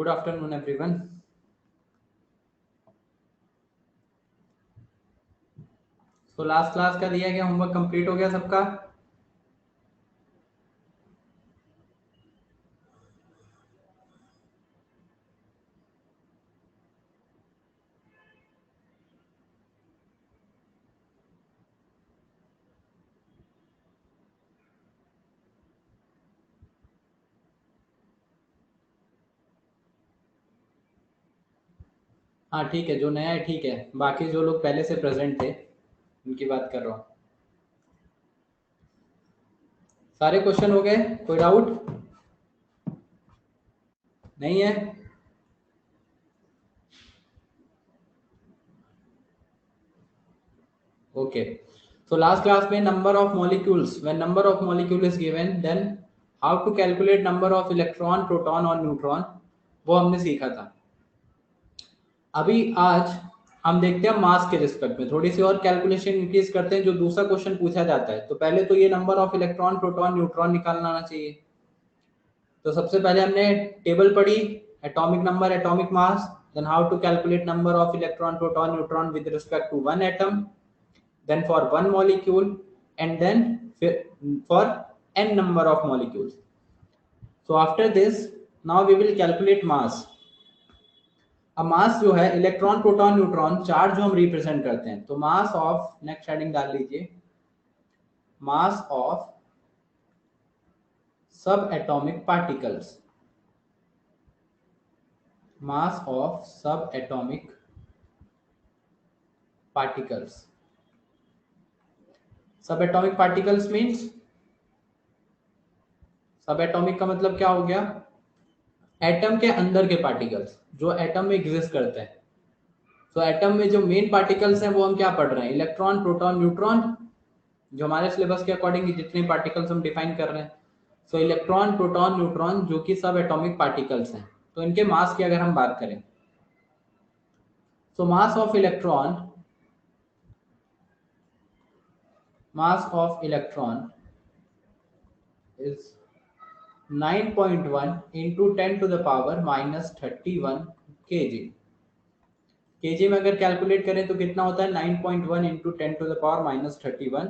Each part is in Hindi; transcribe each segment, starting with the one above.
Good afternoon everyone. तो लास्ट क्लास का दिया गया होमवर्क कंप्लीट हो गया सबका? हाँ ठीक है, जो नया है ठीक है, बाकी जो लोग पहले से प्रेजेंट थे उनकी बात कर रहा हूँ। सारे क्वेश्चन हो गए? कोई डाउट नहीं है? ओके, so last class में number of molecules, when number of molecule is given then how to calculate number of electron, proton और neutron, वो हमने सीखा था। अभी आज हम देखते हैं मास के रिस्पेक्ट में थोड़ी सी और कैलकुलेशन इंक्रीज करते हैं जो दूसरा क्वेश्चन पूछा जाता है। तो पहले तो ये number of electron, proton, neutron निकालना आना चाहिए। तो सबसे पहले हमने टेबल पढ़ी, atomic number, atomic mass, then how to calculate number of electron, proton, neutron with respect to one atom, then for one molecule, and then for n number of molecules. So after this now we will calculate mass. अब मास जो है इलेक्ट्रॉन, प्रोटॉन, न्यूट्रॉन चार्ज जो हम रिप्रेजेंट करते हैं, तो मास ऑफ, नेक्स्ट हेडिंग डाल लीजिए, मास ऑफ सब एटॉमिक पार्टिकल्स, मास ऑफ सब एटॉमिक पार्टिकल्स। सब एटॉमिक पार्टिकल्स मीन्स, सब एटॉमिक का मतलब क्या हो गया? एटम के अंदर के पार्टिकल्स जो एटम में एग्जिस्ट करते हैं। तो एटम में जो मेन पार्टिकल्स हैं वो हम क्या पढ़ रहे हैं? इलेक्ट्रॉन, प्रोटॉन, न्यूट्रॉन, जो हमारे सिलेबस के अकॉर्डिंग जितने पार्टिकल्स हम डिफाइन कर रहे हैं। सो इलेक्ट्रॉन, प्रोटॉन, न्यूट्रॉन जो कि सब एटॉमिक पार्टिकल्स हैं, तो इनके मास की अगर हम बात करें, तो mass of electron, mass of electron is 9.1 into 10 to the power minus 31 kg। KG में अगर कैलकुलेट करें तो कितना होता है? 9.1 into 10 to the power minus 31।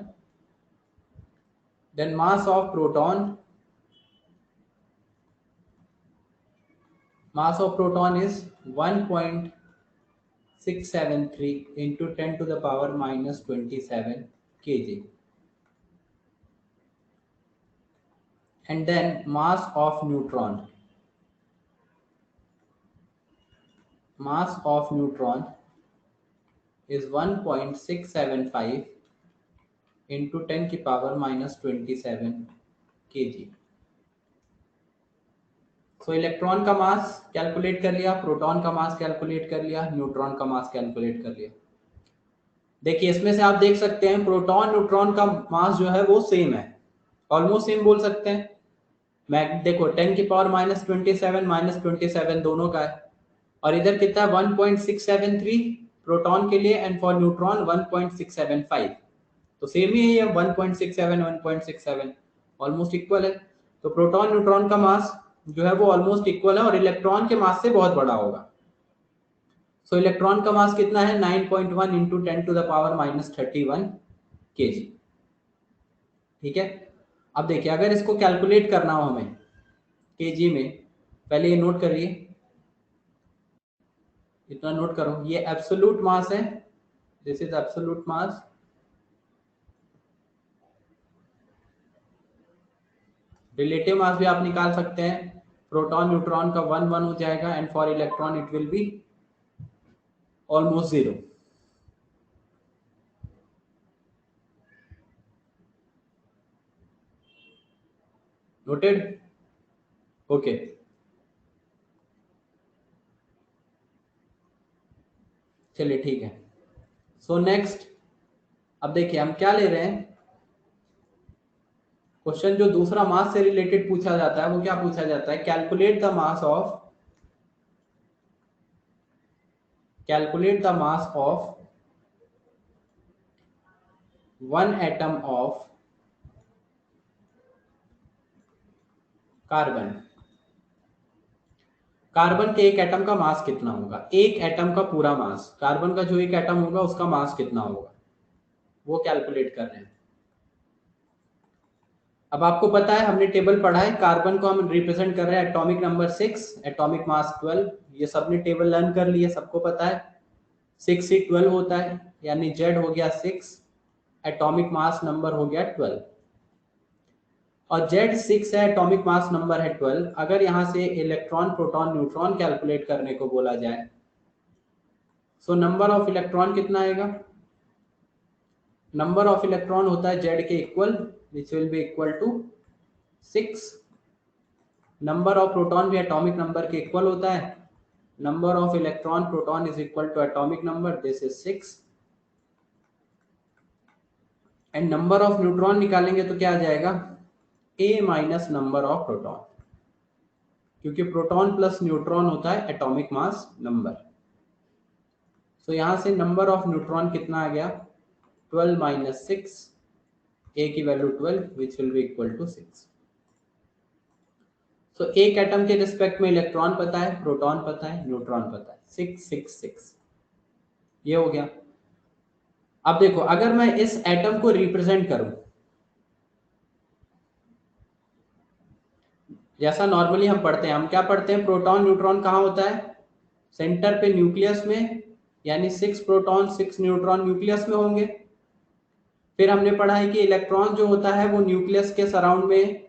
then mass of proton, mass of proton is 1.673 into 10 to the power minus 27 kg। and then mass of neutron, mass of neutron is 1.675 into 10 की power minus 27 kg। सो इलेक्ट्रॉन का मास कैलकुलेट कर लिया, प्रोटॉन का मास कैलकुलेट कर लिया, न्यूट्रॉन का मास कैलकुलेट कर लिया। देखिए इसमें से आप देख सकते हैं प्रोटॉन, न्यूट्रॉन का मास जो है वो सेम है, ऑलमोस्ट सेम बोल सकते हैं। मैं देखो 10 की पावर माइनस 27 माइनस 27 दोनों का है, और इधर कितना है? 1.673 प्रोटॉन के लिए, एंड फॉर न्यूट्रॉन 1.675। तो सेम ही है ये, 1.67 1.67 ऑलमोस्ट इक्वल है। तो प्रोटॉन न्यूट्रॉन का मास जो है वो ऑलमोस्ट इक्वल है, और इलेक्ट्रॉन के मास से बहुत बड़ा होगा। सो इलेक्ट्रॉन का मास कितना है? 9.1 into 10 to the power minus 31 KG. ठीक है, अब देखिए अगर इसको कैलकुलेट करना हो हमें केजी में, पहले ये नोट करिए, इतना नोट करो, ये एब्सोल्यूट मास है, this is absolute mass. Relative mass भी आप निकाल सकते हैं, प्रोटॉन न्यूट्रॉन का 1 1 हो जाएगा, and for electron it will be almost 0। Noted? Okay, चलिए ठीक है। सो नेक्स्ट, अब देखिए हम क्या ले रहे हैं, क्वेश्चन जो दूसरा मास से रिलेटेड पूछा जाता है वो क्या पूछा जाता है? Calculate the mass of, calculate the mass of one atom of carbon. Carbon के एक एटम का मास कितना होगा, एक एटम का पूरा मास, कार्बन का जो एक एटम होगा उसका मास कितना होगा, वो कैलकुलेट कर रहे हैं। अब आपको पता है, हमने टेबल पढ़ा है, कार्बन को हम रिप्रेजेंट कर रहे हैं एटॉमिक नंबर 6, एटॉमिक मास 12, ये सबने टेबल लर्न कर लिया, सबको पता है 6 से 12 होता है, यानी Z हो गया 6, एटॉमिक मास नंबर हो गया 12, और Z 6 है, एटॉमिक मास नंबर है 12। अगर यहां से इलेक्ट्रॉन प्रोटॉन न्यूट्रॉन कैलकुलेट करने को बोला जाए, सो नंबर ऑफ इलेक्ट्रॉन कितना आएगा, नंबर ऑफ इलेक्ट्रॉन होता है Z के equal, which will be equal to 6। Number of proton भी एटॉमिक नंबर के इक्वल होता है, number of electron proton is equal to atomic number, this is 6, and number of neutron निकालेंगे तो क्या आ जाएगा, A minus number of proton, क्योंकि प्रोटॉन प्लस न्यूट्रॉन होता है एटॉमिक मास नंबर। सो यहां से नंबर ऑफ न्यूट्रॉन कितना आ गया, 12 माइनस 6, A की value 12, which will be equal to 6। तो एक एटम के रिस्पेक्ट में इलेक्ट्रॉन पता है, प्रोटॉन पता है, न्यूट्रॉन पता है, 6 6 6, ये हो गया। अब देखो, अगर मैं इस एटम को रिप्रेजेंट करूं, जैसा नॉर्मली हम पढ़ते हैं, हम क्या पढ़ते हैं, प्रोटॉन न्यूट्रॉन कहाँ होता है, सेंटर पे न्यूक्लियस में, यानी 6 प्रोटॉन 6 न्यूट्रॉन न्यूक्लियस में होंगे। फिर हमने पढ़ा है कि इलेक्ट्रॉन जो होता है वो न्यूक्लियस के सराउंड में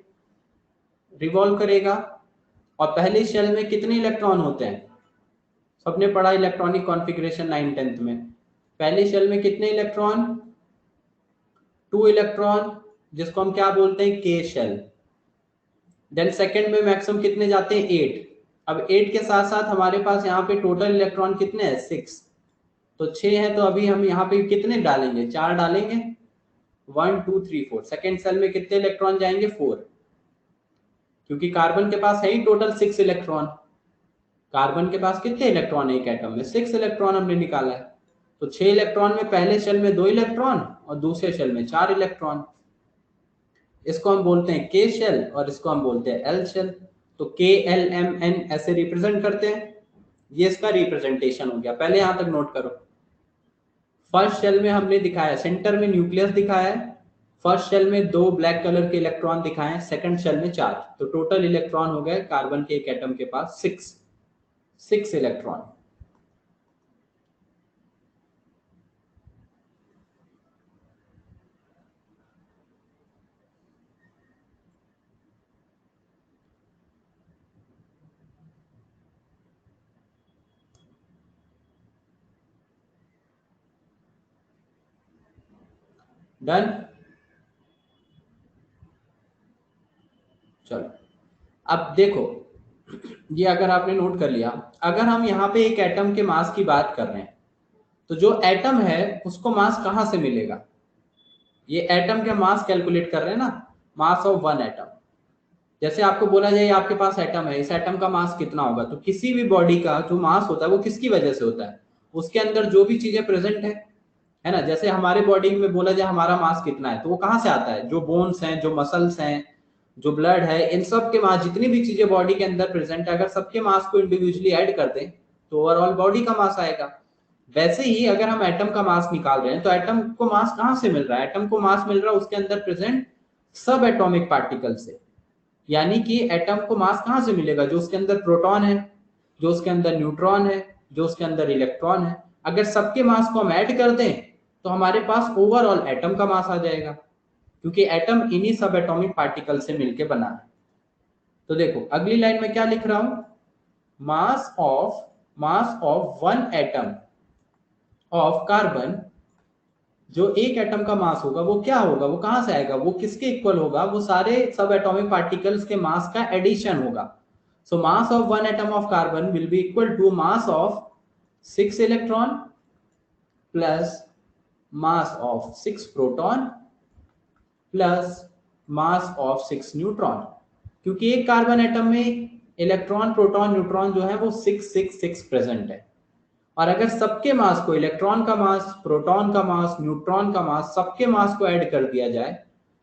रिवॉल्व करेगा, और पहले शेल में कितने इलेक्ट्रॉन होते हैं, सबने पढ़ा इलेक्ट्रॉनिक कॉन्फ़िगरेशन 9 10th में, पहले शेल में कितने इलेक्ट्रॉन, 2 इलेक्ट्रॉन, जिसको हम क्या बोलते हैं, के शेल। देन सेकंड में मैक्सिमम कितने जाते हैं, 8। अब 8 के साथ साथ हमारे पास यहाँ पे टोटल इलेक्ट्रॉन कितने हैं, 6, तो 6 है, तो अभी हम यहाँ पे कितने डालेंगे, 4 डालेंगे, 1 2 3 4। सेकेंड सेल में कितने इलेक्ट्रॉन जाएंगे, 4, क्योंकि कार्बन के पास है ही टोटल 6 इलेक्ट्रॉन, कार्बन के पास कितने इलेक्ट्रॉन है एक एटम में, 6 इलेक्ट्रॉन हमने निकाला है। तो 6 इलेक्ट्रॉन में पहले शेल में 2 इलेक्ट्रॉन और दूसरे शेल में 4 इलेक्ट्रॉन, इसको हम बोलते हैं के शेल और इसको हम बोलते हैं एल शेल। तो के एल एम एन ऐसे रिप्रेजेंट करते हैं, ये इसका रिप्रेजेंटेशन हो गया। पहले यहां तक नोट करो, फर्स्ट शेल में हमने दिखाया, सेंटर में न्यूक्लियस दिखाया है, फर्स्ट शेल में 2 ब्लैक कलर के इलेक्ट्रॉन दिखाए हैं, सेकंड शेल में 4, तो टोटल इलेक्ट्रॉन हो गए कार्बन के एक एटम के पास 6 इलेक्ट्रॉन। डन, चलो अब देखो, ये अगर आपने नोट कर लिया, अगर हम यहाँ पे एक एटम के मास की बात कर रहे हैं, तो जो एटम है उसको मास कहां से मिलेगा, ये एटम का मास कैलकुलेट कर रहे हैं ना, मास ऑफ वन एटम। जैसे आपको बोला जाए आपके पास एटम है, इस एटम का मास कितना होगा, तो किसी भी बॉडी का जो मास होता है वो किसकी वजह से होता है, उसके अंदर जो भी चीजें प्रेजेंट है ना। जैसे हमारे बॉडी में बोला जाए हमारा मास कितना है, तो वो कहां से आता है, जो बोन्स हैं, जो मसल्स हैं, जो ब्लड है, इन सब के मास, जितनी भी चीजें बॉडी के अंदर प्रेजेंट है, अगर सबके मास को इंडिविजुअली ऐड कर दें तो ओवरऑल बॉडी का मास आएगा। वैसे ही अगर हम एटम का मास निकाल रहे हैं, तो एटम को मास कहां से मिल रहा है, एटम को मास मिल रहा है उसके अंदर प्रेजेंट सब एटॉमिक पार्टिकल से। यानी कि एटम को मास कहां से मिलेगा, जो उसके अंदर प्रोटॉन है, जो उसके अंदर न्यूट्रॉन है, जो उसके अंदर इलेक्ट्रॉन है, अगर सबके मास को हम ऐड कर दें तो हमारे पास ओवरऑल एटम का मास आ जाएगा, क्योंकि एटम इन्हीं सब एटॉमिक पार्टिकल से मिलकर बना है। तो देखो अगली लाइन में क्या लिख रहा हूं, मास of one atom of carbon, जो एक एटम का मास होगा वो क्या होगा, वो कहां से आएगा, वो किसके इक्वल होगा, वो सारे सब एटॉमिक पार्टिकल्स के मास का एडिशन होगा। So mass of one atom of carbon will be equal to mass of 6 electron plus mass of 6 proton plus mass of 6 neutron, क्योंकि एक कार्बन एटम में इलेक्ट्रॉन प्रोटॉन न्यूट्रॉन जो है वो 6 6 6 प्रेजेंट है, और अगर सबके मास को, इलेक्ट्रॉन का मास, प्रोटॉन का मास, न्यूट्रॉन का मास, सबके मास को ऐड कर दिया जाए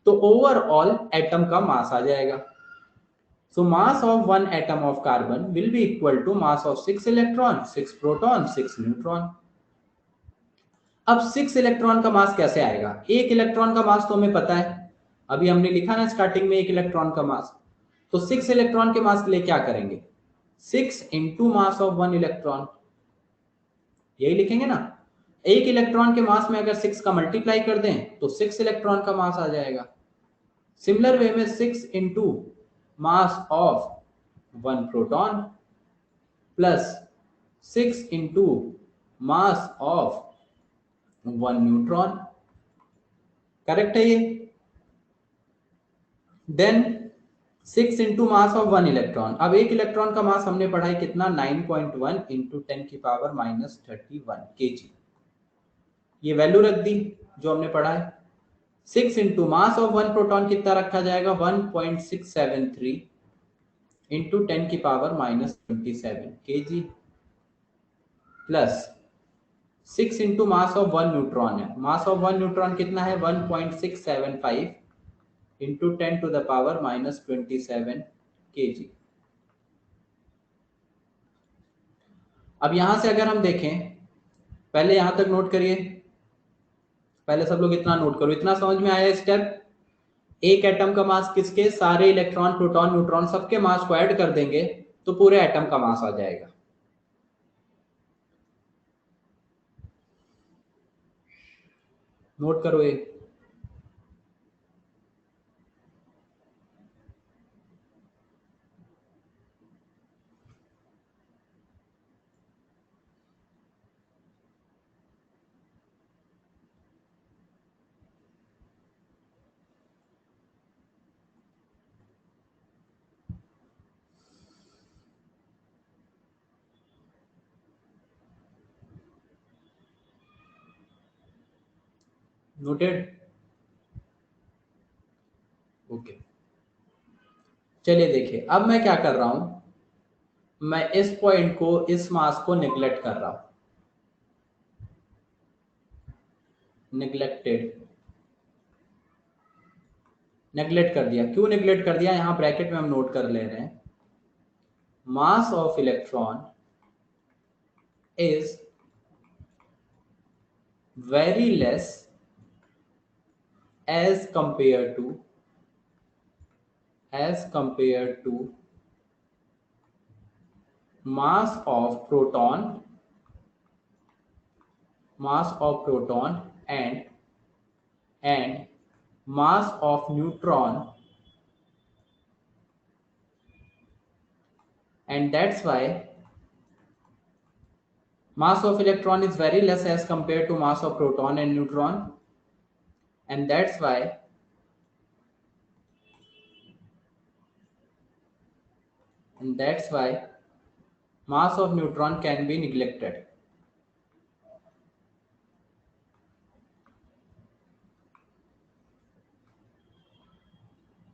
तो ओवरऑल एटम का मास आ जाएगा। So mass of one atom of carbon will be equal to mass of 6 electron, 6 proton, 6 neutron. अब 6 इलेक्ट्रॉन का मास कैसे आएगा? एक इलेक्ट्रॉन का मास तो हमें पता है, अभी हमने लिखा ना स्टार्टिंग में एक इलेक्ट्रॉन का मास। तो 6 इलेक्ट्रॉन के मास के लिए क्या करेंगे? 6 इंटू मास ऑफ 1 इलेक्ट्रॉन, यही लिखेंगे ना। एक इलेक्ट्रॉन के मास में अगर 6 का मल्टीप्लाई कर दें तो 6 इलेक्ट्रॉन का मास आ जाएगा। सिमिलर वे में 6 into mass of 1 proton plus 6 into mass of 1 neutron, correct है ये। Then 6 into mass of 1 electron, अब एक इलेक्ट्रॉन का मास हमने पढ़ा है कितना? 9.1 इंटू 10 की पावर -31 kg, ये वैल्यू रख दी जो हमने पढ़ा है। 6 इंटू मास ऑफ 1 प्रोटॉन कितना रखा जाएगा? 1.673 इंटू 10 की power -27 kg plus 6 into mass of 1 neutron है, मास ऑफ 1 न्यूट्रॉन कितना है? 1.675 into 10 to the power -27 kg। अब यहां से अगर हम देखें, पहले यहां तक नोट करिए, पहले सब लोग इतना नोट करो, इतना समझ में आया स्टेप? एक एटम का मास किसके? सारे इलेक्ट्रॉन, प्रोटॉन, न्यूट्रॉन सबके मास को ऐड कर देंगे तो पूरे एटम का मास आ जाएगा। नोट करो ये। नोटेड? ओके, चलिए देखिए, अब मैं क्या कर रहा हूं, मैं इस पॉइंट को, इस मास को निगलेक्ट कर रहा हूं, निगलेक्टेड, नेग्लेक्ट कर दिया। क्यों नेग्लेक्ट कर दिया? यहां ब्रैकेट में हम नोट कर ले रहे हैं, mass of electron is very less as compared to mass of proton and mass of neutron, and that's why mass of electron is very less as compared to mass of proton and neutron, and that's why mass of neutron can be neglected.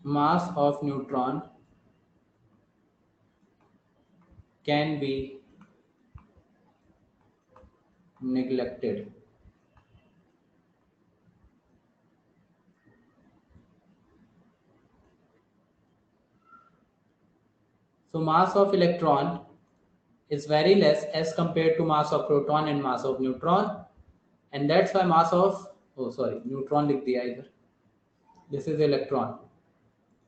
Mass of neutron can be neglected. So mass of electron is very less as compared to mass of proton and mass of neutron, and that's why mass of, oh sorry, neutron लिख दिया इधर, this is electron,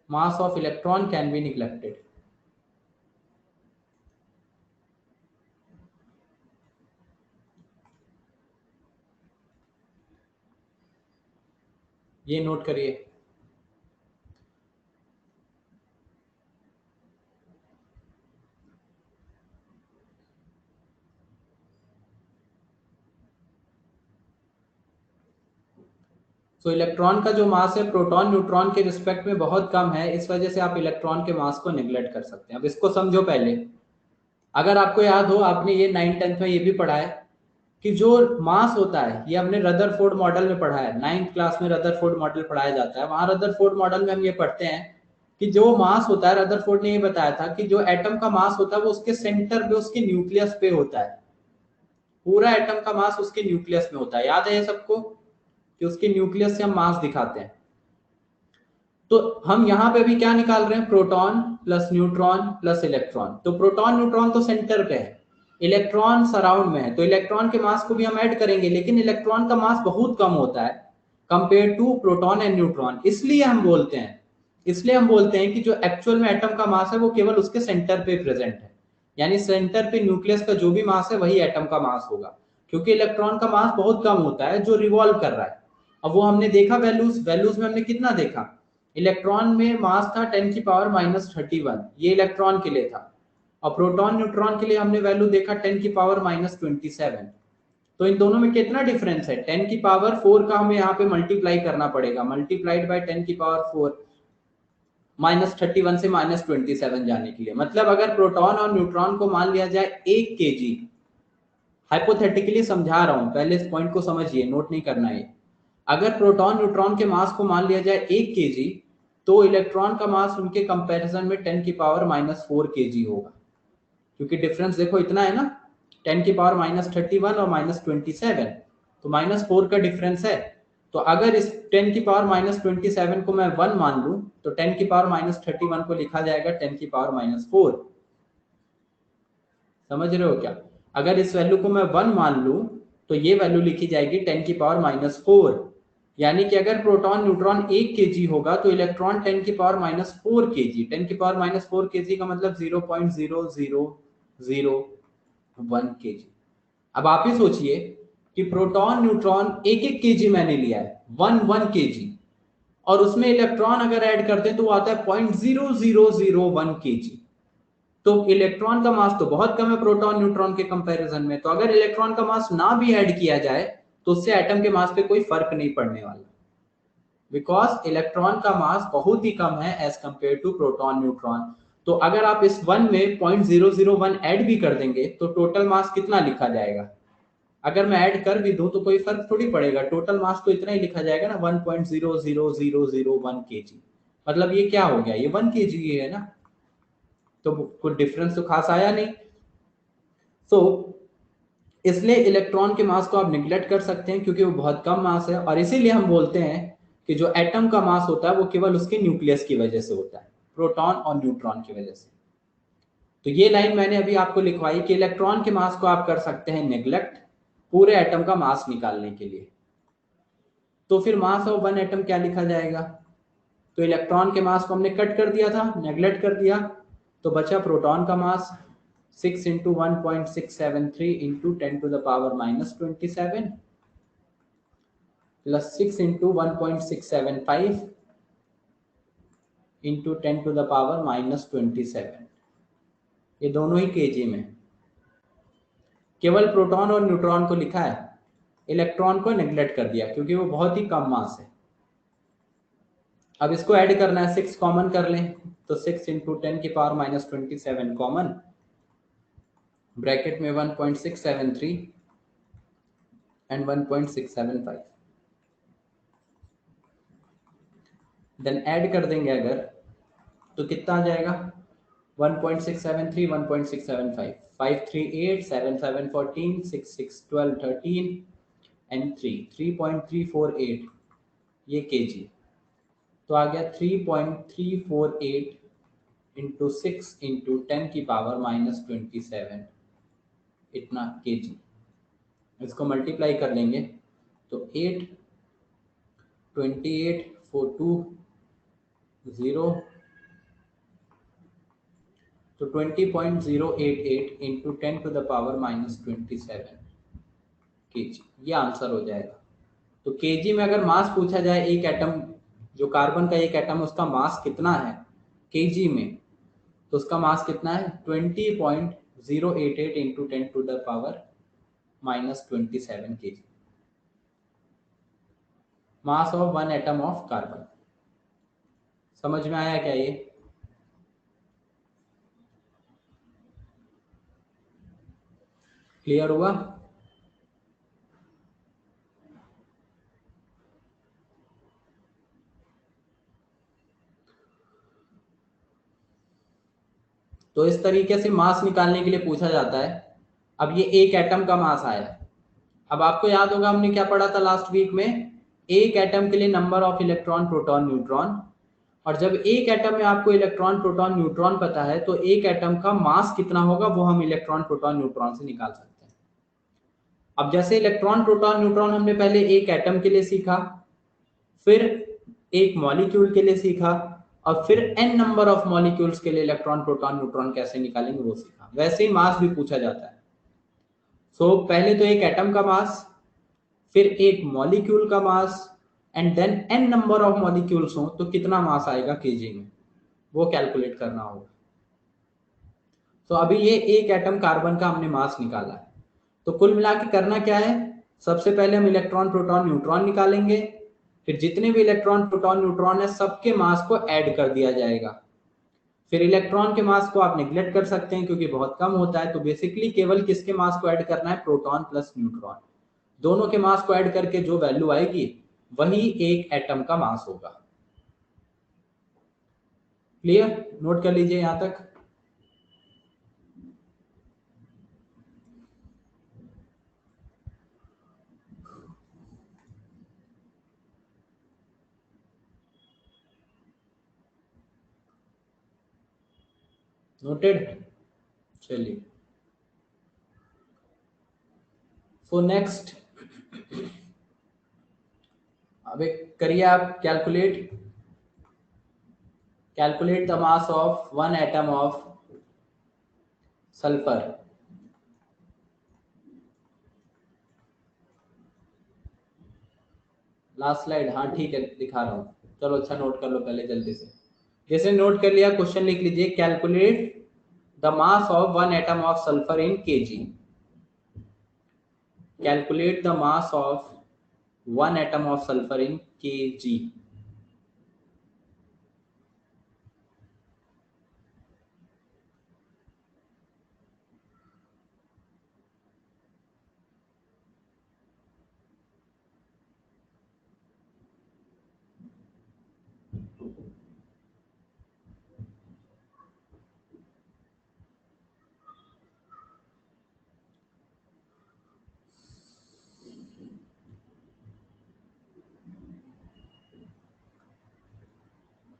mass of electron can be neglected. ये नोट करिए। तो इलेक्ट्रॉन का जो मास है प्रोटॉन न्यूट्रॉन के रिस्पेक्ट में बहुत कम है, इस वजह से आप इलेक्ट्रॉन के मास को निगलेक्ट कर सकते हैं। अब इसको समझो पहले, अगर आपको याद हो, आपने ये 9th-10th में ये भी पढ़ा है कि जो मास होता है, ये हमने रदरफोर्ड मॉडल में पढ़ा है, 9th क्लास में रदरफोर्ड मॉडल पढ़ाया जाता है। वहां रदरफोर्ड मॉडल में हम ये पढ़ते हैं कि जो मास होता है, रदरफोर्ड ने ये बताया था कि जो एटम का मास होता है वो उसके सेंटर पे, उसके न्यूक्लियस पे होता है। पूरा एटम का मास उसके न्यूक्लियस में होता है। याद है ये सबको कि उसके न्यूक्लियस से हम मास दिखाते हैं। तो हम यहाँ पे भी क्या निकाल रहे हैं, proton plus neutron plus electron. तो प्रोटॉन न्यूट्रॉन तो सेंटर पे है, इलेक्ट्रॉन सराउंड में है, तो इलेक्ट्रॉन के मास को भी हम ऐड करेंगे, लेकिन इलेक्ट्रॉन का मास बहुत कम होता है compare to proton and neutron. इसलिए हम बोलते हैं कि जो एक्चुअल में एटम का मास है वो केवल उसके सेंटर पे प्रेजेंट है, यानी सेंटर पे न्यूक्लियस का जो भी मास है वही एटम का मास होगा, क्योंकि इलेक्ट्रॉन का मास बहुत कम होता है जो रिवॉल्व कर रहा है। अब वो हमने देखा वैल्यूज में हमने कितना देखा, इलेक्ट्रॉन में मास था 10 की पावर -31, ये इलेक्ट्रॉन के लिए था, और प्रोटॉन न्यूट्रॉन के लिए हमने वैल्यू देखा 10 की पावर -27। तो इन दोनों में कितना डिफरेंस है, 10 की पावर 4 का हमें यहाँ पे मल्टीप्लाई करना पड़ेगा, मल्टीप्लाइड बाय 10 की पावर 4, -31 से -27 जाने के लिए। मतलब अगर प्रोटॉन और न्यूट्रॉन को मान लिया जाए 1 kg, हाइपोथेटिकली समझा रहा हूं, पहले इस पॉइंट को समझिए, नोट नहीं करना है। अगर प्रोटॉन न्यूट्रॉन के मास को मान लिया जाए 1 kg, तो इलेक्ट्रॉन का मास उनके कंपैरिजन में 10 की पावर -4 kg होगा, क्योंकि डिफरेंस देखो इतना है ना, 10 की पावर -31 और -27, तो -4 का डिफरेंस है। तो अगर इस 10 की पावर -27 को मैं 1 मान लूं, तो 10 की पावर -31 को लिखा जाएगा 10 की पावर -4। समझ रहे हो क्या, अगर इस वैल्यू को मैं 1 मान लूं तो ये वैल्यू लिखी जाएगी 10 की पावर -4, यानी कि अगर प्रोटॉन न्यूट्रॉन 1 kg होगा तो इलेक्ट्रॉन 10 की पावर -4 kg, 10 की पावर -4 kg का मतलब 0.0001 kg। अब आप ही सोचिए कि प्रोटॉन न्यूट्रॉन एक एक kg मैंने लिया है, 1 kg, और उसमें इलेक्ट्रॉन अगर ऐड करते हैं तो वो आता है 0.0001 kg। तो इलेक्ट्रॉन का मास तो बहुत कम है प्रोटॉन न्यूट्रॉन के कंपैरिजन में, तो अगर इलेक्ट्रॉन का मास ना भी ऐड किया जाए तो उससे एटम के मास पे कोई फर्क नहीं पड़ने वाला, बिकॉज इलेक्ट्रॉन का मास बहुत ही कम है as compare to proton neutron. तो अगर आप इस 1 में 0.001 ऐड भी कर देंगे तो टोटल मास कितना लिखा जाएगा, अगर मैं ऐड कर भी दूं तो कोई फर्क थोड़ी पड़ेगा, टोटल मास तो इतना ही लिखा जाएगा ना, 1.00001 kg। मतलब ये क्या हो गया, ये 1 kg है ना, तो कुछ डिफरेंस तो खास आया नहीं। तो इसलिए इलेक्ट्रॉन के मास को आप निगलेक्ट कर सकते हैं क्योंकि वो बहुत कम मास है, और इसीलिए हम बोलते हैं कि जो एटम का मास होता है वो केवल उसके न्यूक्लियस की वजह से होता है, प्रोटॉन और न्यूट्रॉन की वजह से। तो ये लाइन मैंने अभी आपको लिखवाई कि इलेक्ट्रॉन के मास को आप कर सकते हैं नेग्लेक्ट पूरे एटम का मास निकालने के लिए। तो फिर मास ऑफ वन एटम क्या लिखा जाएगा, तो इलेक्ट्रॉन के मास को हमने कट कर दिया था, नेग्लेक्ट कर दिया, तो बचा प्रोटॉन का मास 6 into 1.673 into 10 to the power -27 plus 6 into 1.675 into 10 to the power -27, ये दोनों ही केजी में। केवल प्रोटॉन और न्यूट्रॉन को लिखा है, इलेक्ट्रॉन को नेग्लेक्ट कर दिया क्योंकि वो बहुत ही कम मास है। अब इसको ऐड करना है, 6 कॉमन कर लें, तो 6 into 10 की पावर -27 कॉमन, ब्रैकेट में 1.673 एंड 1.675, देन ऐड कर देंगे अगर तो कितना आ जाएगा, 1.673 1.675 538 7 7 14 6 6 12 13 एंड 3.348, ये केजी। तो आ गया 3.348 इंटू 6 इंटू 10 की पावर -27, इतना केजी। इसको मल्टीप्लाई कर लेंगे तो 8 28 42 तो 20.088 into 10 to the power -27 KG, ये आंसर हो जाएगा। तो केजी में अगर मास पूछा जाए, एक एटम जो कार्बन का एक एटम उसका मास कितना है केजी में, तो उसका मास कितना है 20.088 into 10 to the power -27 KG, mass of one atom of carbon. समझ में आया क्या ये, क्लियर हुआ? तो इस तरीके से मास निकालने के लिए पूछा जाता है। अब ये एक एटम का मास आया, अब आपको याद होगा हमने क्या पढ़ा था लास्ट वीक में, एक एटम के लिए number of electron proton neutron, और जब एक एटम में आपको इलेक्ट्रॉन प्रोटॉन न्यूट्रॉन पता है तो एक एटम का मास कितना होगा वो हम इलेक्ट्रॉन प्रोटॉन न्यूट्रॉन से निकाल सकते हैं। अब जैसे इलेक्ट्रॉन प्रोटॉन न्यूट्रॉन हमने पहले एक एटम के लिए सीखा, फिर एक मॉलिक्यूल के लिए सीखा, और फिर n नंबर ऑफ मॉलिक्यूल्स के लिए इलेक्ट्रॉन प्रोटॉन न्यूट्रॉन कैसे निकालेंगे वो सीखा। वैसे ही मास भी पूछा जाता है। पहले तो एक एटम का मास, फिर एक मॉलिक्यूल का mass, and then n number of molecules हो तो कितना मास आएगा केजी में, वो कैलकुलेट करना होगा। अभी ये एक एटम कार्बन का हमने मास निकाला है। तो कुल मिला के करना क्या है, सबसे पहले हम इलेक्ट्रॉन प्रोटॉन न्यूट्रॉन निकालेंगे, फिर जितने भी इलेक्ट्रॉन प्रोटॉन न्यूट्रॉन है सबके मास को ऐड कर दिया जाएगा। फिर इलेक्ट्रॉन के मास को आप नेग्लेक्ट कर सकते हैं क्योंकि बहुत कम होता है, तो बेसिकली केवल किसके मास को ऐड करना है, प्रोटॉन प्लस न्यूट्रॉन, दोनों के मास को ऐड करके जो वैल्यू आएगी वही एक एटम का मास होगा। क्लियर, नोट कर लीजिए यहां तक। नोटेड, चलिए। नेक्स्ट अब एक करिए आप, calculate the mass of one atom of sulphur. Last slide, हाँ ठीक है दिखा रहा हूँ, चलो अच्छा नोट कर लो पहले जल्दी से। जैसे नोट कर लिया, क्वेश्चन लिख लीजिए, calculate the mass of one atom of sulphur in KG. Calculate the mass of one atom of sulphur in KG.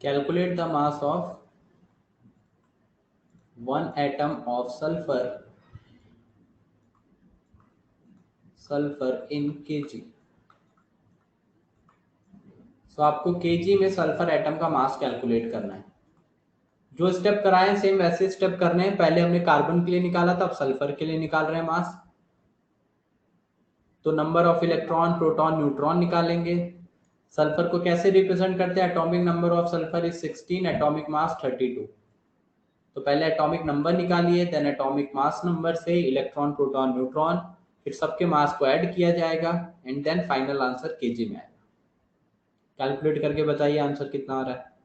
Calculate the mass of one atom of sulfur in kg। आपको केजी में सल्फर एटम का मास कैलकुलेट करना है। जो स्टेप कराए सेम वैसे स्टेप करने हैं। पहले हमने कार्बन के लिए निकाला था, अब सल्फर के लिए निकाल रहे हैं मास। तो number of electron proton neutron निकालेंगे। सल्फर को कैसे रिप्रेजेंट करते हैं, atomic number of sulphur is 16, atomic mass 32। तो पहले एटॉमिक नंबर निकालिए, देन एटॉमिक मास नंबर से इलेक्ट्रॉन प्रोटॉन न्यूट्रॉन, फिर सबके मास को ऐड किया जाएगा, and then final answer KG में आएगा। कैलकुलेट करके बताइए आंसर कितना आ रहा है।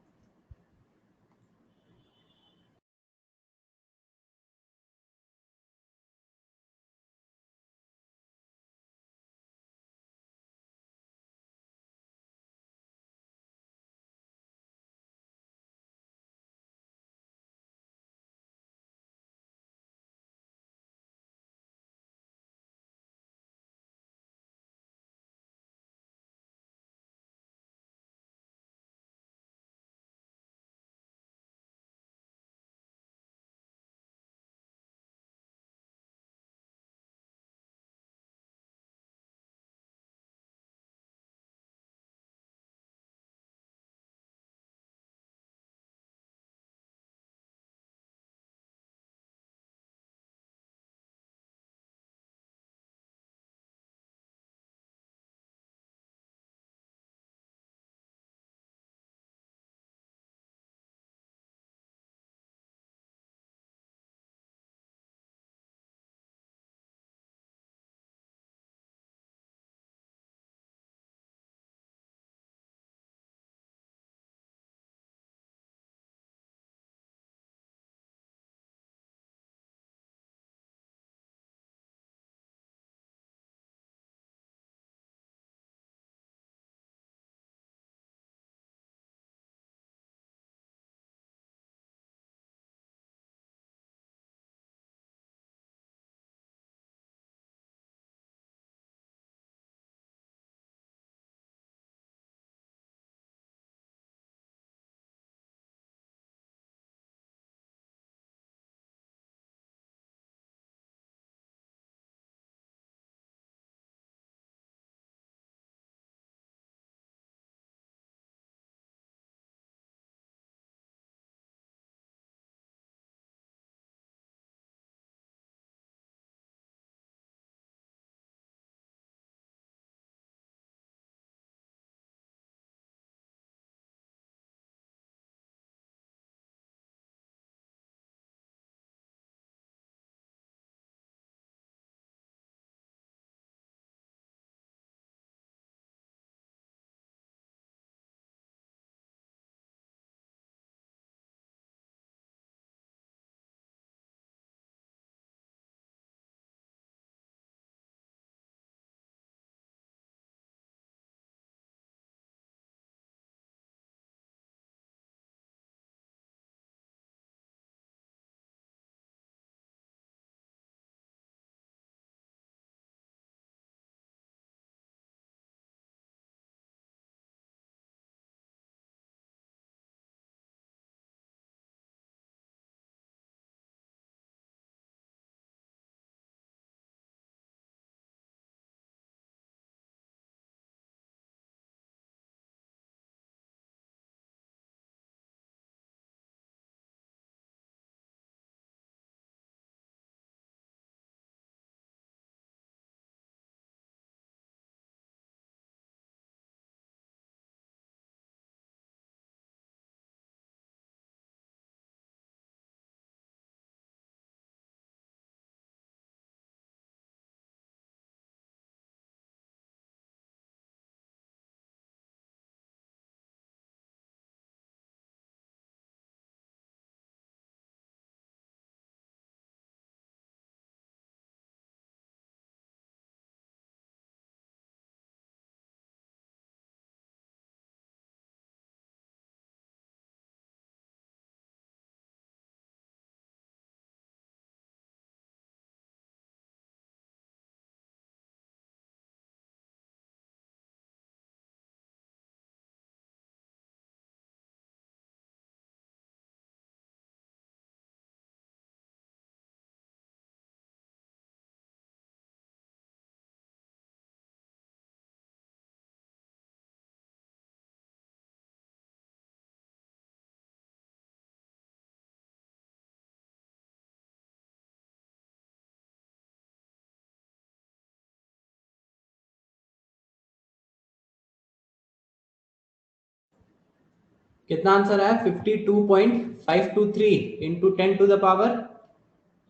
कितना आंसर है? 52.523 इंटू 10 टू द पावर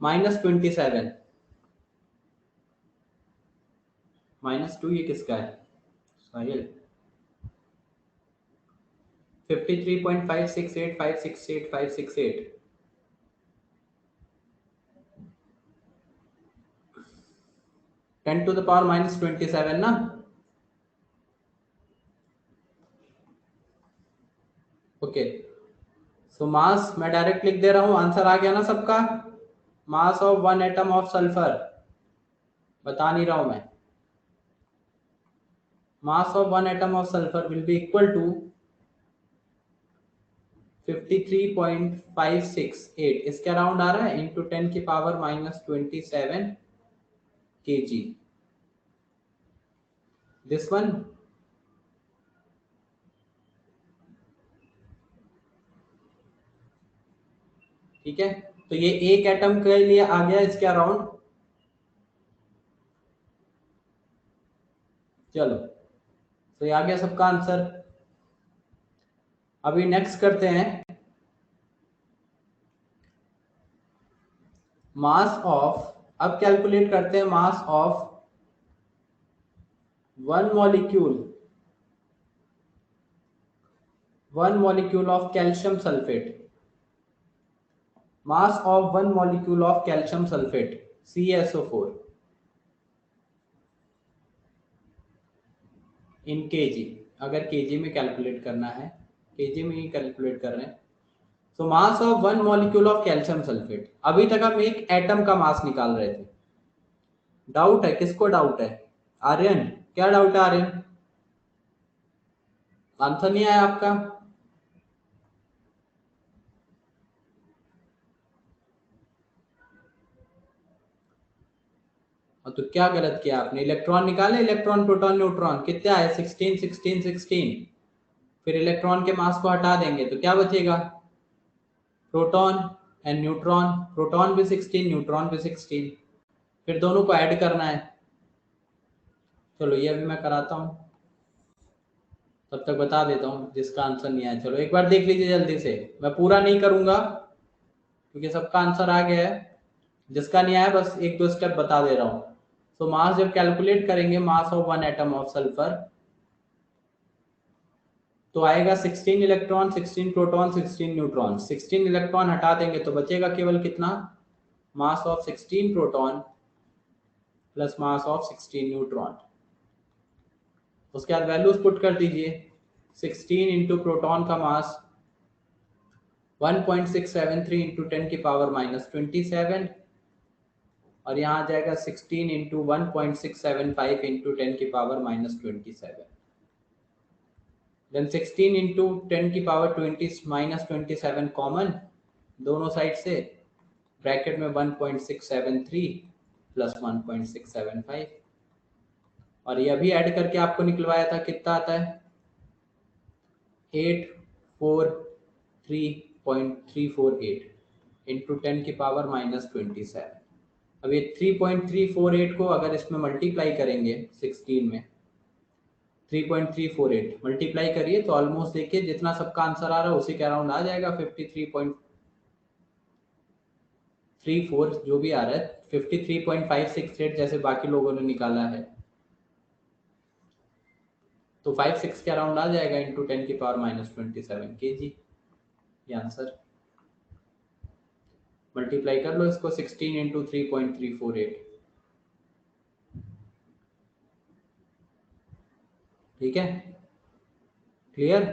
-27। -2 ये किसका है साहिल? 53.568 10 टू द पावर -27 ना। ओके, सो मास मैं डायरेक्ट लिख दे रहा हूं, आंसर आ गया ना सबका? Mass of one atom of sulphur, बता नहीं रहा हूं मैं। Mass of one atom of sulphur will be equal to 53.568, इसके अराउंड आ रहा है, इंटू 10 की पावर -27 kg। दिस वन, ठीक है। तो ये एक एटम के लिए आ गया इसके अराउंड। चलो, तो ये आ गया सबका आंसर। अभी नेक्स्ट करते हैं, मास ऑफ, अब कैलकुलेट करते हैं mass of one molecule of calcium sulphate. Mass of one molecule of calcium sulphate CaSO4 in KG. अगर केजी में कैलकुलेट करना है, केजी में ही कैलकुलेट कर रहे हैं। So mass of one molecule of calcium sulphate, अभी तक हम एक एटम का मास निकाल रहे थे। डाउट है? किसको डाउट है? आर्यन, क्या डाउट है आर्यन? आंसर नहीं आया आपका? तो क्या गलत किया आपने? इलेक्ट्रॉन निकाले, इलेक्ट्रॉन प्रोटॉन न्यूट्रॉन कितने आए? 16 16 16। फिर इलेक्ट्रॉन के मास को हटा देंगे तो क्या बचेगा? प्रोटॉन एंड न्यूट्रॉन, प्रोटॉन भी 16 न्यूट्रॉन भी 16, फिर दोनों को ऐड करना है। चलो ये अभी मैं कराता हूँ, तब तक बता देता हूँ जिसका आंसर नहीं आया। चलो एक बार देख लीजिए जल्दी से, मैं पूरा नहीं करूंगा क्योंकि सबका आंसर आ गया है। जिसका नहीं आया बस एक दो स्टेप बता दे रहा हूँ। तो मास जब कैलकुलेट करेंगे, मास of one atom of sulphur, तो आएगा 16 इलेक्ट्रॉन 16 प्रोटॉन 16 न्यूट्रॉन। 16 इलेक्ट्रॉन हटा देंगे तो बचेगा केवल कितना? Mass of 16 proton plus mass of 16 neutron. उसके बाद वैल्यूज पुट कर दीजिए। 16 इंटू प्रोटॉन का मास 1.673 इंटू 10 की पावर -27, और यहाँ आ जाएगा 16 इंटू 1.675 इंटू 10 की पावर -27। देन 16 इंटू 10 की पावर 20 -27 कॉमन दोनों साइड से, ब्रैकेट में 1.673 प्लस 1.675, और ये अभी ऐड करके आपको निकलवाया था, कितना आता है? 843.348 इंटू 10 की पावर -27। अब ये 3.348 को अगर इसमें मल्टीप्लाई करेंगे 16 में, 3.348 मल्टीप्लाई करिए तो ऑलमोस्ट देखिए जितना सबका आंसर आ रहा है उसी के अराउंड आ जाएगा। 53.34 जो भी आ रहा है, 53.568 जैसे बाकी लोगों ने निकाला है, तो 56 के अराउंड आ जाएगा इंटू 10 की पावर -27 kg। ये आंसर मल्टीप्लाई कर लो इसको, 16 इंटू 3.348, ठीक है? क्लियर?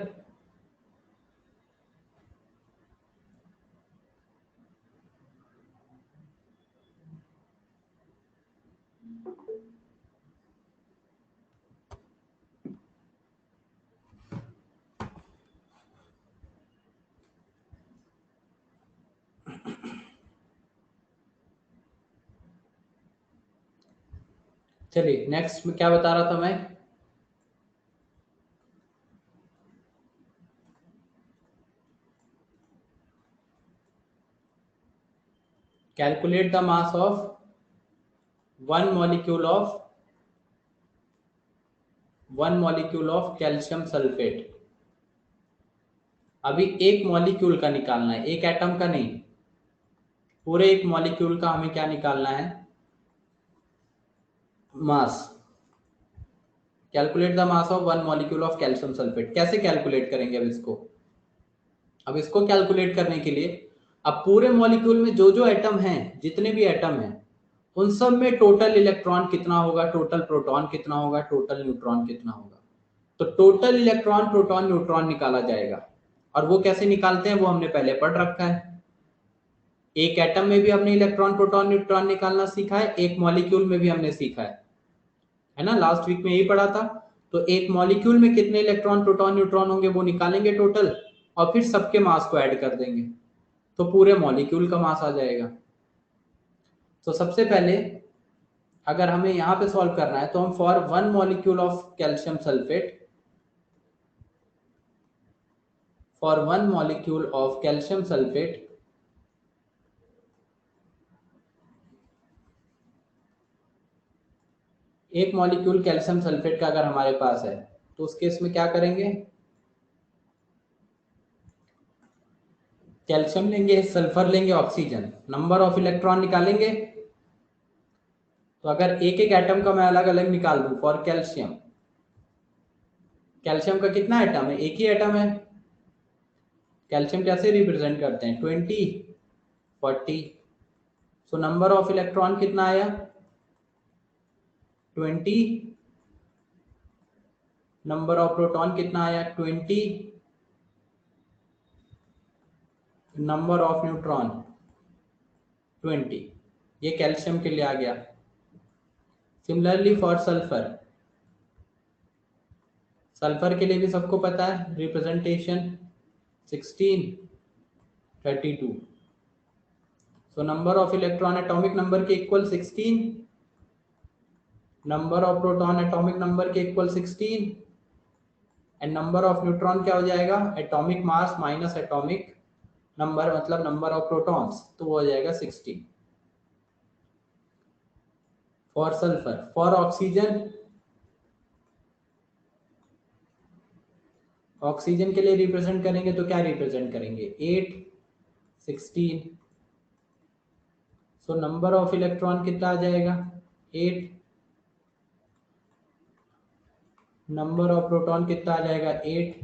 चलिए नेक्स्ट में क्या बता रहा था मैं? Calculate the mass of one molecule of calcium sulphate. अभी एक मॉलिक्यूल का निकालना है, एक एटम का नहीं, पूरे एक मॉलिक्यूल का हमें क्या निकालना है, mass. Calculate the mass of one molecule of calcium sulphate. कैसे कैलकुलेट करेंगे अब इसको? अब इसको कैलकुलेट करने के लिए अब पूरे मॉलिक्यूल में जो जो एटम हैं, जितने भी एटम हैं, उन सब में टोटल इलेक्ट्रॉन कितना होगा, टोटल प्रोटॉन कितना होगा, टोटल न्यूट्रॉन कितना होगा। तो टोटल इलेक्ट्रॉन प्रोटॉन न्यूट्रॉन निकाला जाएगा। और वो कैसे निकालते हैं वो हमने पहले पढ़ रखा है। एक एटम में भी हमने इलेक्ट्रॉन प्रोटॉन न्यूट्रॉन निकालना सीखा है, एक मॉलिक्यूल में भी हमने सीखा है ना, लास्ट वीक में यही पढ़ा था। तो एक मॉलिक्यूल में कितने इलेक्ट्रॉन प्रोटॉन न्यूट्रॉन होंगे वो निकालेंगे टोटल, और फिर सबके मास को ऐड कर देंगे, तो पूरे मॉलिक्यूल का मास आ जाएगा। तो सबसे पहले अगर हमें यहां पे सॉल्व करना है तो हम for one molecule of calcium sulphate, for one molecule of calcium sulphate एक मॉलिक्यूल कैल्शियम सल्फेट का अगर हमारे पास है तो उस केस में क्या करेंगे, कैल्शियम लेंगे, सल्फर लेंगे, ऑक्सीजन, नंबर ऑफ इलेक्ट्रॉन निकालेंगे। तो अगर एक एक एटम का मैं अलग अलग निकाल दूं, फॉर कैल्शियम, कैल्शियम का कितना एटम है, एक ही एटम है। कैल्शियम कैसे रिप्रेजेंट करते हैं, 20 40। सो नंबर ऑफ इलेक्ट्रॉन कितना आया, 20। नंबर ऑफ प्रोटॉन कितना आया, 20। Number of neutron 20। ये कैल्शियम के लिए आ गया। सिमिलरली फॉर सल्फर, सल्फर के लिए भी सबको पता है representation 16 32। So number of electron atomic number के equal 16, number of proton atomic number के equal 16, and number of neutron क्या हो जाएगा, atomic mass minus atomic number, मतलब नंबर ऑफ प्रोटॉन्स, तो वो हो जाएगा 16 for sulphur. For oxygen, oxygen के लिए रिप्रेजेंट करेंगे तो क्या रिप्रेजेंट करेंगे, 8 16। सो नंबर ऑफ इलेक्ट्रॉन कितना आ जाएगा, 8। नंबर ऑफ प्रोटॉन कितना आ जाएगा, 8,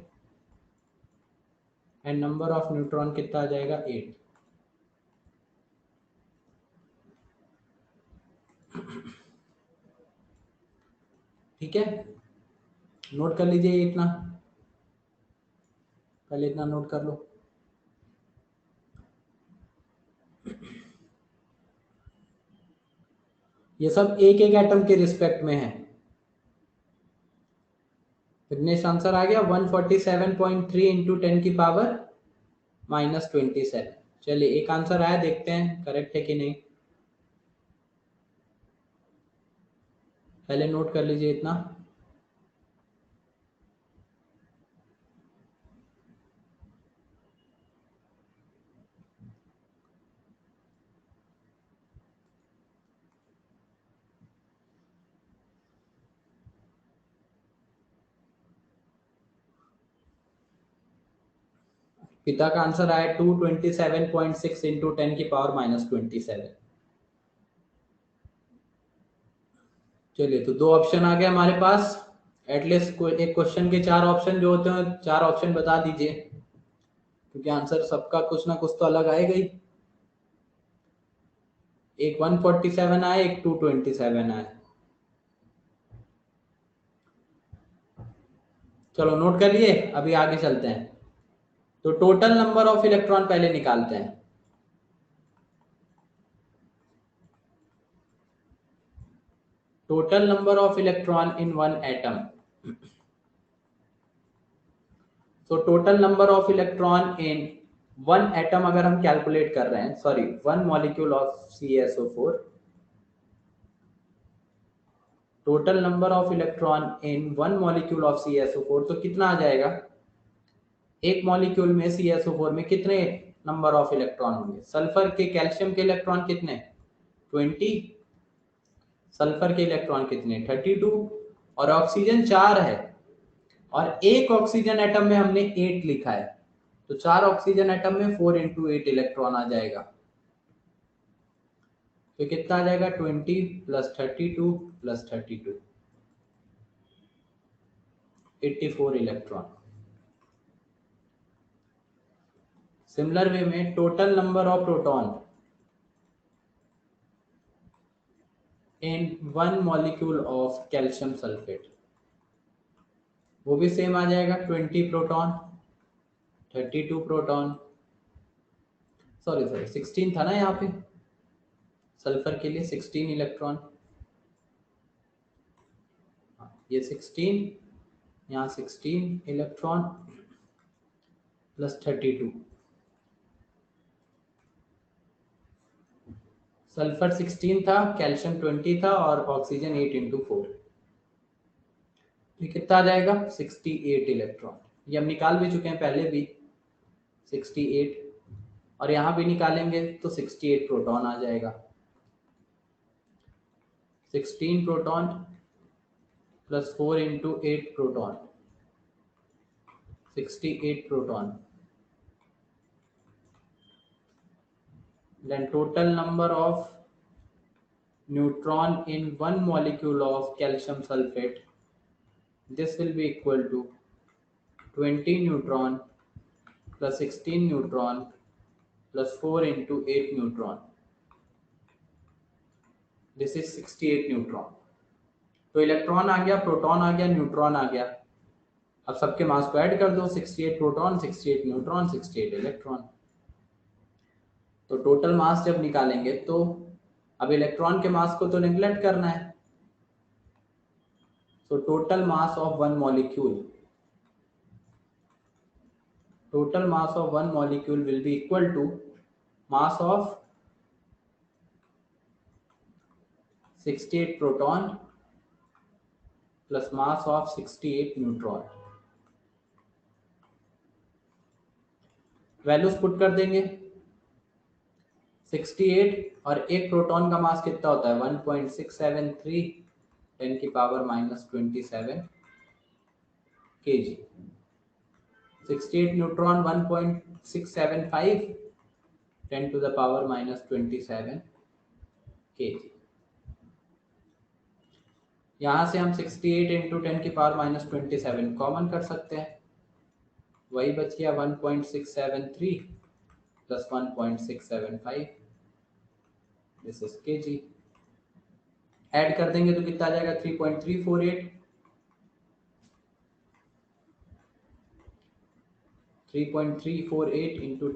एंड नंबर ऑफ न्यूट्रॉन कितना आ जाएगा, 8। ठीक है, नोट कर लीजिए इतना, पहले इतना नोट कर लो। ये सब एक एक एटम के रिस्पेक्ट में है। विघ्नेश आंसर आ गया 147.3 इंटू 10 की पावर -27। चलिए एक आंसर आया, देखते हैं करेक्ट है कि नहीं, पहले नोट कर लीजिए इतना। पिता का आंसर आया 227.6 इंटू 10 की पावर -27। चलिए तो दो ऑप्शन आ गए हमारे पास। एटलीस्ट एक क्वेश्चन के चार ऑप्शन जो होते हैं, चार ऑप्शन बता दीजिए, क्योंकि आंसर सबका कुछ ना कुछ तो अलग आएगा ही। एक 147 आए, एक 227 आए। चलो नोट कर लिए, अभी आगे चलते हैं। तो टोटल नंबर ऑफ इलेक्ट्रॉन पहले निकालते हैं। Total number of electron in one atom. So total number of electron in one atom अगर हम कैलकुलेट कर रहे हैं, sorry one molecule of CaSO4, total number of electron in one molecule of CaSO4, तो कितना आ जाएगा, एक मॉलिक्यूल में CaSO4 में कितने नंबर ऑफ इलेक्ट्रॉन होंगे। सल्फर के, कैल्शियम के इलेक्ट्रॉन कितने, 20, सल्फर के इलेक्ट्रॉन कितने, 32, और ऑक्सीजन 4 है, और एक ऑक्सीजन एटम में हमने 8 लिखा है। तो 4 ऑक्सीजन एटम में 4 × 8 इलेक्ट्रॉन आ जाएगा। तो कितना आ जाएगा 20 + 32 + 32 84 इलेक्ट्रॉन। सिमिलर वे में total number of proton in 1 molecule of calcium sulphate, वो भी सेम आ जाएगा 20 प्रोटॉन 32 प्रोटॉन, सॉरी 16 था ना यहाँ पे सल्फर के लिए 16 इलेक्ट्रॉन, ये 16, यहाँ 16 इलेक्ट्रॉन प्लस 32, सल्फर 16 था, कैल्शियम 20 था और ऑक्सीजन 8 × 4, ये कितना आ जाएगा 68 इलेक्ट्रॉन। ये हम निकाल भी चुके हैं पहले भी 68, और यहाँ भी निकालेंगे तो 68 प्रोटॉन आ जाएगा। 16 proton plus 4 × 8 proton 68 proton. Then total number of neutron in 1 molecule of calcium sulfate, this will be equal to 20 neutron plus 16 neutron plus 4 × 8 neutron, this is 68 neutron. तो इलेक्ट्रॉन आ गया, प्रोटॉन आ गया, न्यूट्रॉन आ गया। अब सबके मास को ऐड कर दो, 68 प्रोटॉन 68 न्यूट्रॉन 68 इलेक्ट्रॉन। तो टोटल मास जब निकालेंगे तो अब इलेक्ट्रॉन के मास को तो निगलेक्ट करना है। So total mass of one molecule will be equal to mass of 68 proton plus mass of 68 neutron। Values put कर देंगे। 68 और एक प्रोटॉन का मास कितना होता है 1.673 10⁻⁻27 kg। 68 neutron 1.675 10⁻⁻27 kg। यहाँ से हम 68 × 10⁻⁻27 कॉमन कर सकते हैं, वही बच गया 1.673 + 1.675, दिस इज kg। ऐड कर देंगे तो कितना आ जाएगा 3.348 ×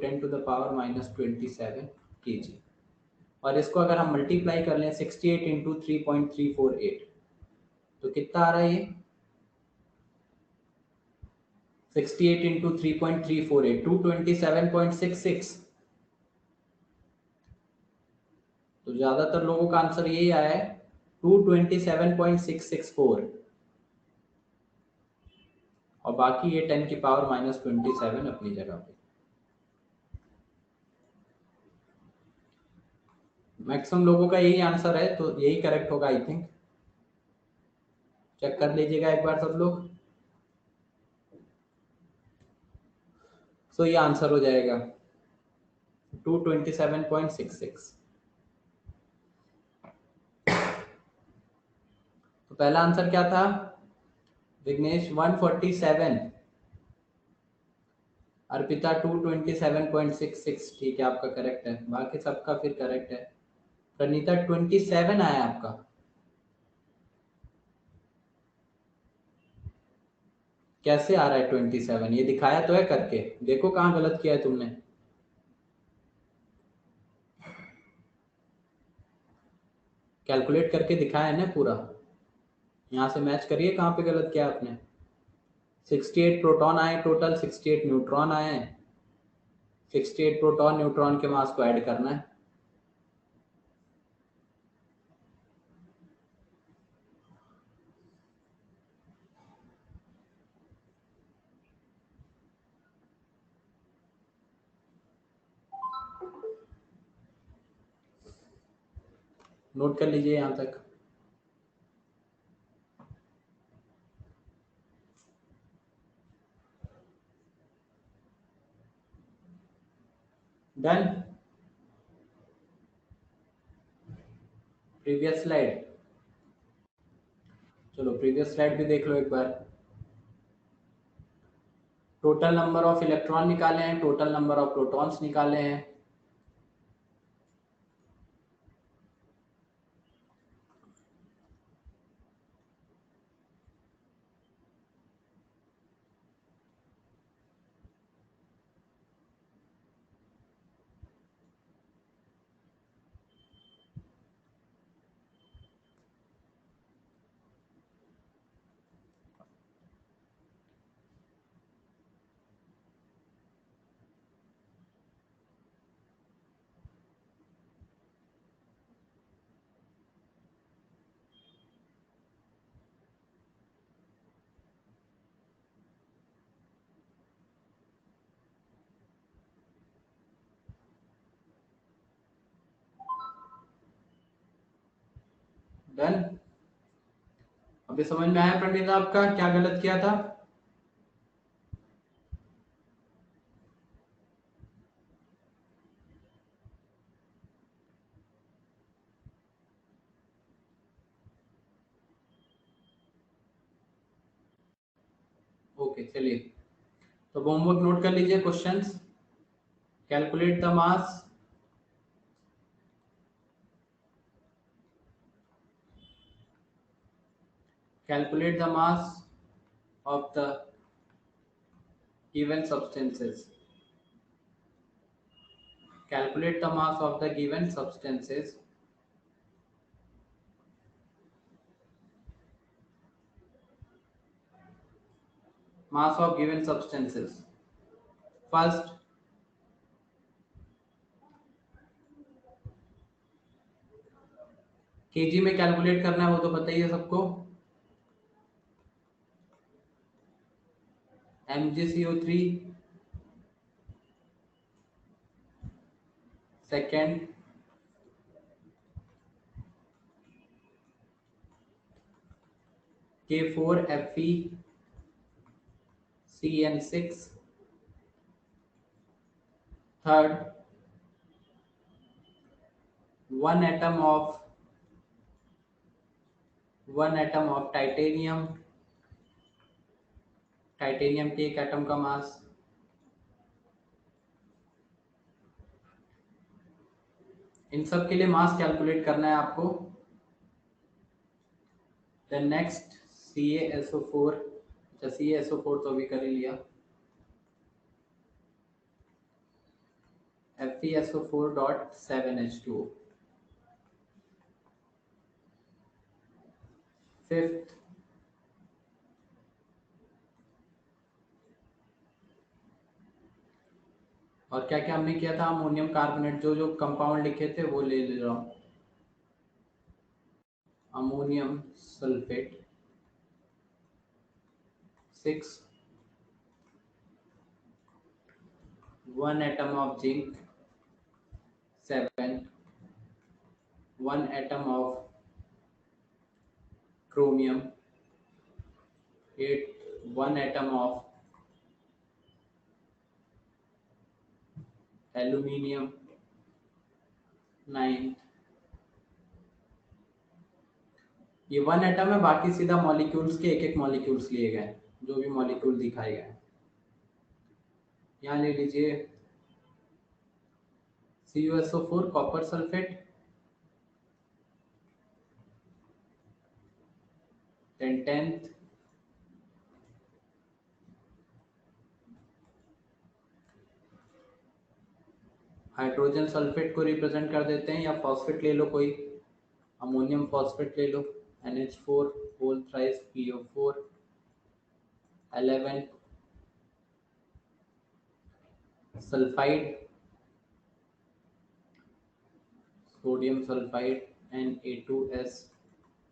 10⁻⁻27 kg। और इसको अगर हम मल्टीप्लाई कर लें 68 × 3.348 तो कितना आ रहा है ये 68 × 3.348 227.66। तो ज्यादातर लोगों का आंसर यही आया है 227.664, और बाकी ये 10⁻⁻27 अपनी जगह पे। मैक्सिमम लोगों का यही आंसर है, तो यही करेक्ट होगा आई थिंक। चेक कर लीजिएगा एक बार सब लोग। तो ये आंसर हो जाएगा 227.66। तो पहला आंसर क्या था विघ्नेश 147, अर्पिता 227.66, ठीक है आपका करेक्ट है, बाकी सबका फिर करेक्ट है। प्रणीता 27 आया आपका, कैसे आ रहा है 27? ये दिखाया तो है करके, देखो कहाँ गलत किया है तुमने। कैलकुलेट करके दिखाया है ना पूरा, यहाँ से मैच करिए कहाँ पे गलत किया आपने। 68 प्रोटॉन आए टोटल, 68 न्यूट्रॉन आए, 68 प्रोटॉन न्यूट्रॉन के मास को ऐड करना है। नोट कर लीजिए यहाँ तक। डन। प्रीवियस स्लाइड, चलो प्रीवियस स्लाइड भी देख लो एक बार। टोटल नंबर ऑफ इलेक्ट्रॉन निकाले हैं, टोटल नंबर ऑफ प्रोटॉन्स निकाले हैं। डन। अभी समझ में आया पंडित आपका क्या गलत किया था? ओके चलिए, तो होमवर्क नोट कर लीजिए questions. Calculate the mass calculate the mass of the given substances. Calculate the mass of the given substances. Mass of given substances. First, KG में कैलकुलेट करना है, वो तो पता ही है सबको। MgCO3 second, K4FeCN6 third, one atom of titanium, titanium के एक एटम का मास। इन सब के लिए मास कैलकुलेट करना है आपको। देन नेक्स्ट CaSO4, अच्छा CaSO4 तो अभी कर ही लिया। FeSO4.7H2O। फिफ्थ, और क्या क्या हमने किया था, अमोनियम कार्बोनेट, जो जो कंपाउंड लिखे थे वो ले रहा हूँ। Ammonium sulphate 6, 1 atom of zinc 7, 1 atom of chromium 8, 1 atom of aluminium 9। ये 1 एटम है, बाकी सीधा मॉलिक्यूल्स के एक एक मॉलिक्यूल्स लिए गए, जो भी मॉलिक्यूल दिखाए गए। यहाँ ले लीजिए CuSO4 copper sulphate, then 10th hydrogen sulphate को रिप्रेजेंट कर देते हैं, या फॉस्फेट ले लो कोई, अमोनियम फॉस्फेट ले लो NH4 whole thrice PO4। 11 sulphide, sodium sulphide Na2S।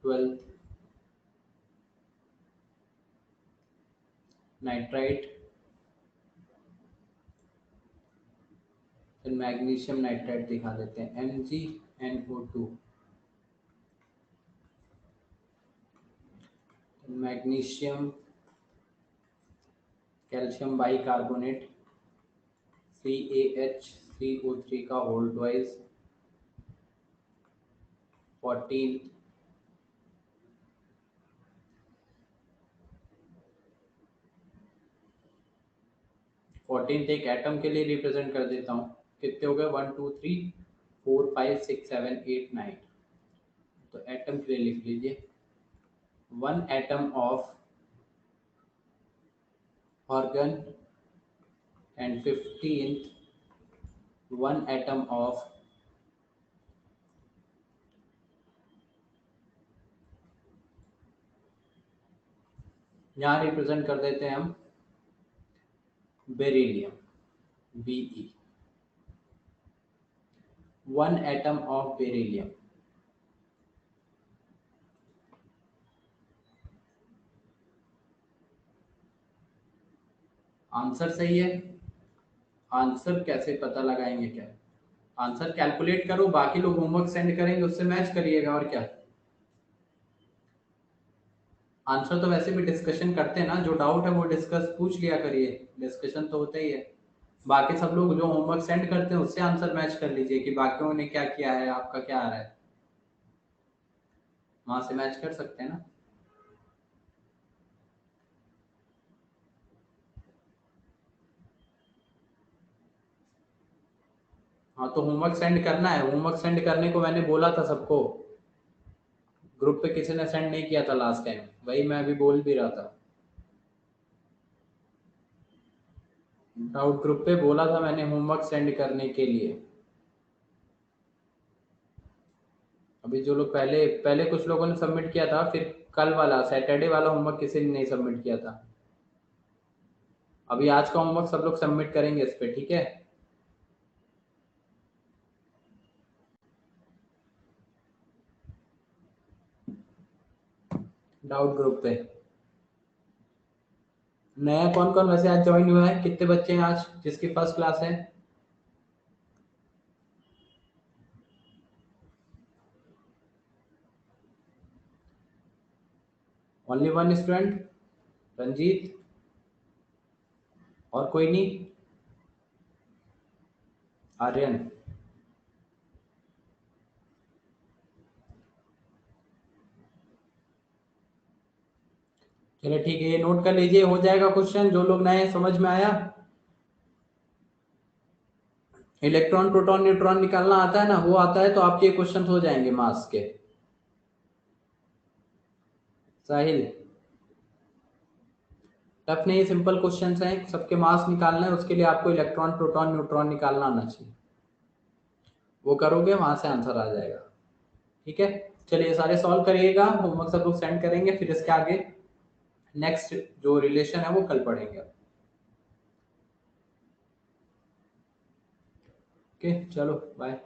12 nitrite, फिर मैग्नीशियम नाइट्राइट दिखा देते हैं MgNO2। Magnesium calcium bicarbonate CaH 3O3 का होल ट्वाइस 14 14th एक एटम के लिए रिप्रेजेंट कर देता हूँ। कितने हो गए 1 2 3 4 5 6 7 8 9। तो एटम के लिए लिख लीजिए 1 atom of organ and 15th 1 atom of यहाँ रिप्रेजेंट कर देते हैं हम beryllium Be 1 atom of beryllium. Answer सही है। आंसर कैसे पता लगाएंगे क्या? आंसर कैलकुलेट करो, बाकी लोग होमवर्क सेंड करेंगे उससे मैच करिएगा और क्या। आंसर तो वैसे भी डिस्कशन करते हैं ना, जो डाउट है वो डिस्कस पूछ लिया करिए, डिस्कशन तो होता ही है। बाकी सब लोग जो होमवर्क सेंड करते हैं उससे आंसर मैच कर लीजिए कि बाकियों ने क्या किया है, आपका क्या आ रहा है, वहां से मैच कर सकते हैं ना। हाँ तो होमवर्क सेंड करना है, होमवर्क सेंड करने को मैंने बोला था सबको, ग्रुप पे किसी ने सेंड नहीं किया था लास्ट टाइम, वही मैं अभी बोल भी रहा था। डाउट ग्रुप पे बोला था मैंने होमवर्क सेंड करने के लिए। अभी जो लोग पहले पहले कुछ लोगों ने सबमिट किया था, फिर कल वाला सैटरडे वाला होमवर्क किसी ने नहीं सबमिट किया था। अभी आज का होमवर्क सब लोग सबमिट करेंगे इस पे, ठीक है। डाउट ग्रुप पे नया कौन कौन वैसे आज ज्वाइन हुआ है, कितने बच्चे हैं आज जिसकी फर्स्ट क्लास है? ओनली वन स्टूडेंट, रंजीत, और कोई नहीं? आर्यन, चलिए ठीक है, ये नोट कर लीजिए, हो जाएगा क्वेश्चन। जो लोग नए समझ में आया, इलेक्ट्रॉन प्रोटॉन न्यूट्रॉन निकालना आता है ना, वो आता है तो आपके क्वेश्चन हो जाएंगे मास के। साहिल, टफ नहीं, सिंपल क्वेश्चंस हैं, सबके मास निकालना है, उसके लिए आपको इलेक्ट्रॉन प्रोटॉन न्यूट्रॉन निकालना आना चाहिए। वो करोगे वहां से आंसर आ जाएगा, ठीक है। चलिए सारे सॉल्व करिएगा, होमवर्क सब लोग सेंड करेंगे, फिर इसके आगे नेक्स्ट जो रिलेशन है वो कल पढ़ेंगे। ओके चलो बाय।